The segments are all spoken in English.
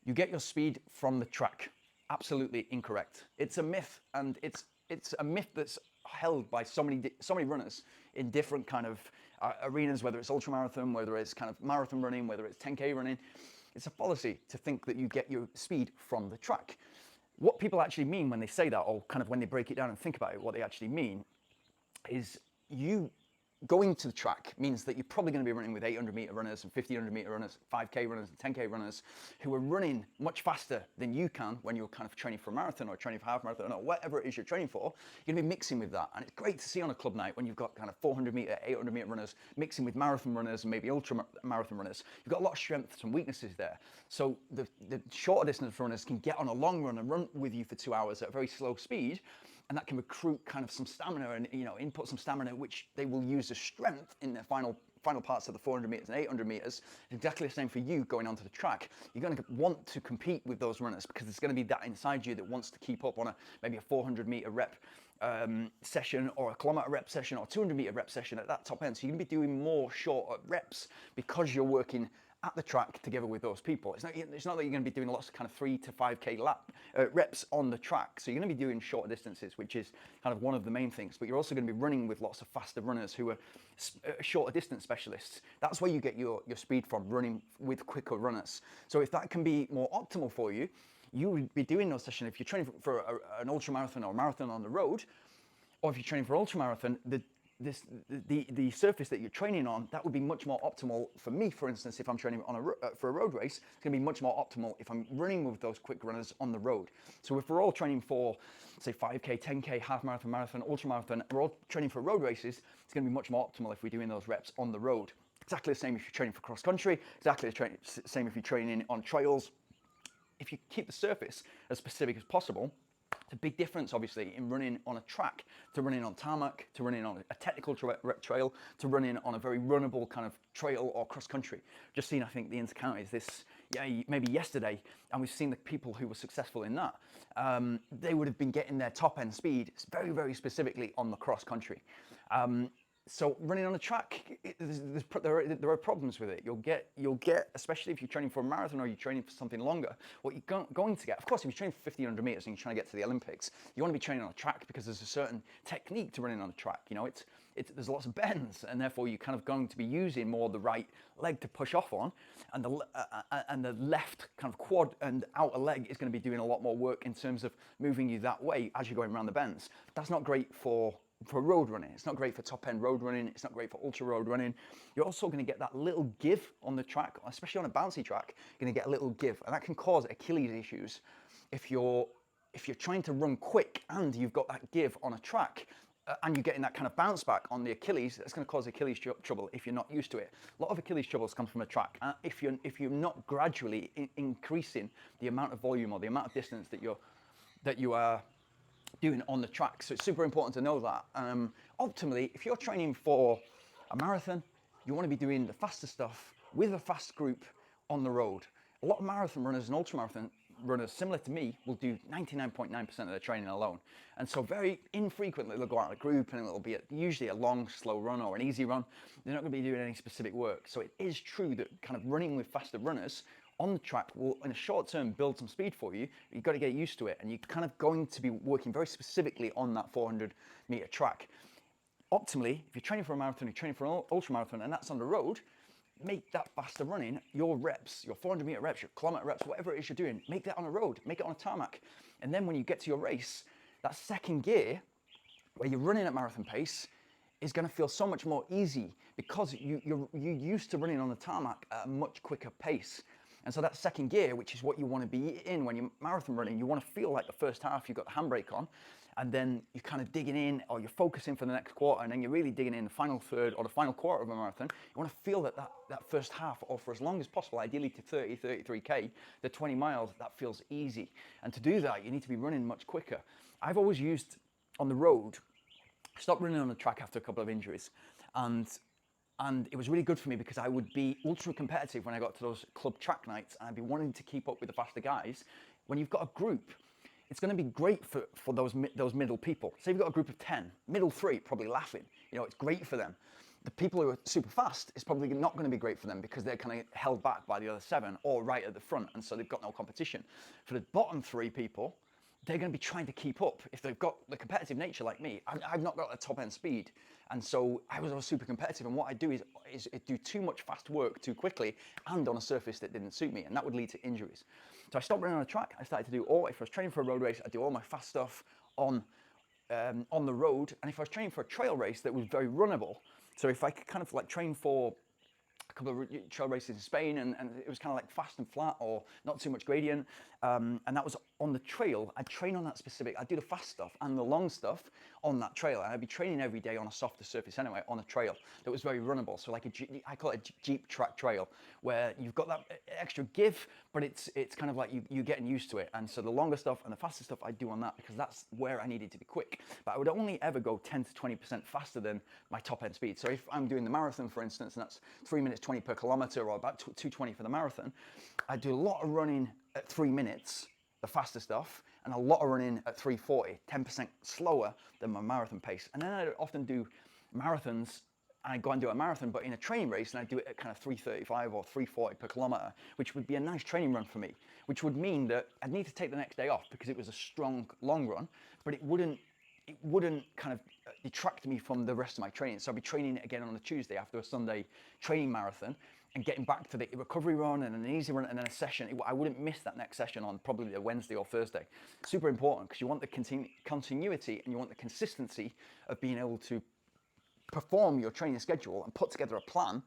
You get your speed from the track. Absolutely incorrect. It's a myth, and it's a myth that's held by so many runners in different kind of arenas, whether it's ultramarathon, whether it's kind of marathon running, whether it's 10K running. It's a fallacy to think that you get your speed from the track. What people actually mean when they say that, or kind of when they break it down and think about it, what they actually mean is you going to the track means that you're probably going to be running with 800-meter runners and 1500-meter runners, 5K runners and 10K runners who are running much faster than you can when you're kind of training for a marathon or training for half marathon or whatever it is you're training for. You're going to be mixing with that. And it's great to see on a club night when you've got kind of 400-meter, 800-meter runners mixing with marathon runners and maybe ultra marathon runners. You've got a lot of strengths and weaknesses there. So the shorter distance runners can get on a long run and run with you for 2 hours at a very slow speed, and that can recruit kind of some stamina and input some stamina which they will use as strength in their final parts of the 400 meters and 800 meters. Exactly the same for you going onto the track. You're going to want to compete with those runners because there's going to be that inside you that wants to keep up on maybe a 400 meter rep session, or a kilometer rep session, or 200 meter rep session at that top end. So you're going to be doing more short reps because you're working at the track together with those people. It's not that you're going to be doing lots of kind of 3 to 5K reps on the track. So you're going to be doing shorter distances, which is kind of one of the main things. But you're also going to be running with lots of faster runners who are shorter distance specialists. That's where you get your speed from, running with quicker runners. So if that can be more optimal for you, you would be doing those sessions. If you're training for an ultra marathon or a marathon on the road, or if you're training for ultra marathon, the surface that you're training on, that would be much more optimal for me. For instance, if I'm training on for a road race, it's going to be much more optimal if I'm running with those quick runners on the road. So if we're all training for, say, 5K, 10K, half marathon, marathon, ultra marathon, we're all training for road races, it's going to be much more optimal if we're doing those reps on the road. Exactly the same if you're training for cross country, exactly the same if you're training on trails. If you keep the surface as specific as possible, it's a big difference, obviously, in running on a track to running on tarmac, to running on a technical trail, to running on a very runnable kind of trail or cross country. Just seen, I think, the Intercounties maybe yesterday, and we've seen the people who were successful in that. They would have been getting their top end speed very, very specifically on the cross country. So running on a track, there are problems with it. You'll get, especially if you're training for a marathon or you're training for something longer, what you're going to get, of course, if you're training for 1500 meters and you're trying to get to the Olympics, you want to be training on a track because there's a certain technique to running on a track. There's lots of bends, and therefore you're kind of going to be using more the right leg to push off on, and the left kind of quad and outer leg is going to be doing a lot more work in terms of moving you that way as you're going around the bends. That's not great for road running. It's not great for top end road running. It's not great for ultra road running. You're also going to get that little give on the track, especially on a bouncy track. You're going to get a little give, and that can cause Achilles issues if you're trying to run quick and you've got that give on a track. And you're getting that kind of bounce back on the Achilles. That's going to cause Achilles trouble if you're not used to it. A lot of Achilles troubles come from a track. If you're not gradually increasing the amount of volume or the amount of distance that you are doing on the track. So it's super important to know that. Optimally, if you're training for a marathon, you want to be doing the faster stuff with a fast group on the road. A lot of marathon runners and ultramarathon runners, similar to me, will do 99.9% of their training alone. And so very infrequently they'll go out in a group, and it'll be usually a long, slow run or an easy run. They're not going to be doing any specific work. So it is true that kind of running with faster runners on the track will, in a short term, build some speed for you. You've got to get used to it, and you're kind of going to be working very specifically on that 400 meter track. Optimally, if you're training for a marathon, you're training for an ultra marathon, and that's on the road, make that faster running, your reps, your 400 meter reps, your kilometer reps, whatever it is you're doing, make that on a road, make it on a tarmac. And then when you get to your race, that second gear, where you're running at marathon pace, is going to feel so much more easy because you're used to running on the tarmac at a much quicker pace. And so that second gear, which is what you want to be in when you're marathon running, you want to feel like the first half you've got the handbrake on, and then you're kind of digging in, or you're focusing for the next quarter, and then you're really digging in the final third or the final quarter of a marathon. You want to feel that first half, or for as long as possible, ideally to 30, 33K, the 20 miles, that feels easy. And to do that, you need to be running much quicker. I've always used on the road, stopped running on the track after a couple of injuries, and it was really good for me because I would be ultra competitive when I got to those club track nights, and I'd be wanting to keep up with the faster guys. When you've got a group, it's going to be great for those middle people. Say you've got a group of 10, middle 3 probably laughing. It's great for them. The people who are super fast, it's probably not going to be great for them because they're kind of held back by the other 7 or right at the front, and so they've got no competition. For the bottom 3 people, they're going to be trying to keep up. If they've got the competitive nature like me, I've not got a top end speed, and so I was always super competitive. And what I do is do too much fast work too quickly and on a surface that didn't suit me, and that would lead to injuries. So I stopped running on a track. I started to do if I was training for a road race, I'd do all my fast stuff on the road, and if I was training for a trail race that was very runnable, so if I could kind of like train for a couple of trail races in Spain, and it was kind of like fast and flat or not too much gradient, and that was on the trail, I'd train on that specific, I'd do the fast stuff and the long stuff on that trail, and I'd be training every day on a softer surface anyway, on a trail that was very runnable. So like I call it a Jeep track trail, where you've got that extra give, but it's kind of like you're getting used to it. And so the longer stuff and the faster stuff I do on that, because that's where I needed to be quick. But I would only ever go 10 to 20% faster than my top end speed. So if I'm doing the marathon, for instance, and that's 3 minutes 20 per kilometer, or about 2:20 for the marathon, I do a lot of running at 3 minutes, the faster stuff, and a lot of running at 3:40, 10% slower than my marathon pace. And then I often do marathons, and I go and do a marathon, but in a training race, and I do it at kind of 3:35 or 3:40 per kilometer, which would be a nice training run for me, which would mean that I'd need to take the next day off because it was a strong, long run, but it wouldn't kind of detract me from the rest of my training. So I'd be training again on a Tuesday after a Sunday training marathon, and getting back to the recovery run and an easy run and then a session. I wouldn't miss that next session on probably a Wednesday or Thursday. Super important, because you want the continuity and you want the consistency of being able to perform your training schedule and put together a plan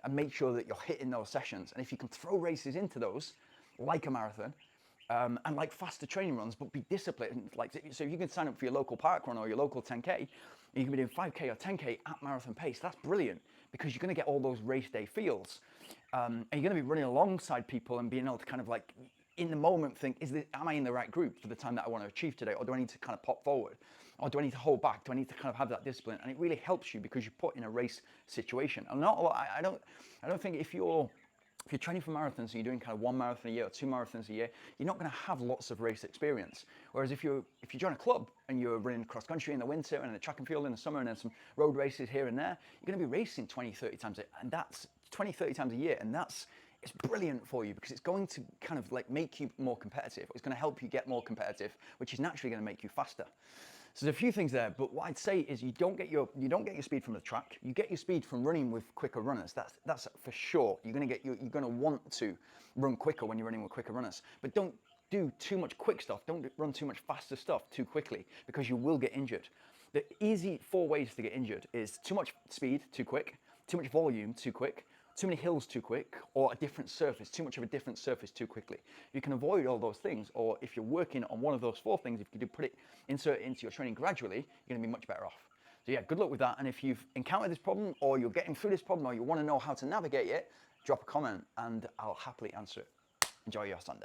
and make sure that you're hitting those sessions. And if you can throw races into those, like a marathon, and like faster training runs, but be disciplined. So if you can sign up for your local park run or your local 10K, you can be doing 5K or 10K at marathon pace. That's brilliant, because you're going to get all those race day feels, and you're going to be running alongside people and being able to kind of like in the moment think, am I in the right group for the time that I want to achieve today, or do I need to kind of pop forward, or do I need to hold back? Do I need to kind of have that discipline? And it really helps you because you're put in a race situation. And I don't think if you're training for marathons and you're doing kind of 1 marathon a year or 2 marathons a year, you're not going to have lots of race experience. Whereas if you join a club and you're running cross country in the winter and a track and field in the summer and then some road races here and there, you're going to be racing 20, 30 times a year, and that's 20, 30 times a year, and it's brilliant for you because it's going to kind of like make you more competitive. It's going to help you get more competitive, which is naturally going to make you faster. So there's a few things there, but what I'd say is you don't get your speed from the track. You get your speed from running with quicker runners. That's for sure. You're going to want to run quicker when you're running with quicker runners. But don't do too much quick stuff. Don't run too much faster stuff too quickly, because you will get injured. The easy 4 ways to get injured is too much speed too quick, too much volume too quick, too many hills too quick, or a different surface, too much of a different surface too quickly. If you can avoid all those things, or if you're working on one of those 4 things, if you do insert it into your training gradually, you're going to be much better off. So yeah, good luck with that. And if you've encountered this problem, or you're getting through this problem, or you want to know how to navigate it, drop a comment and I'll happily answer it. Enjoy your Sunday.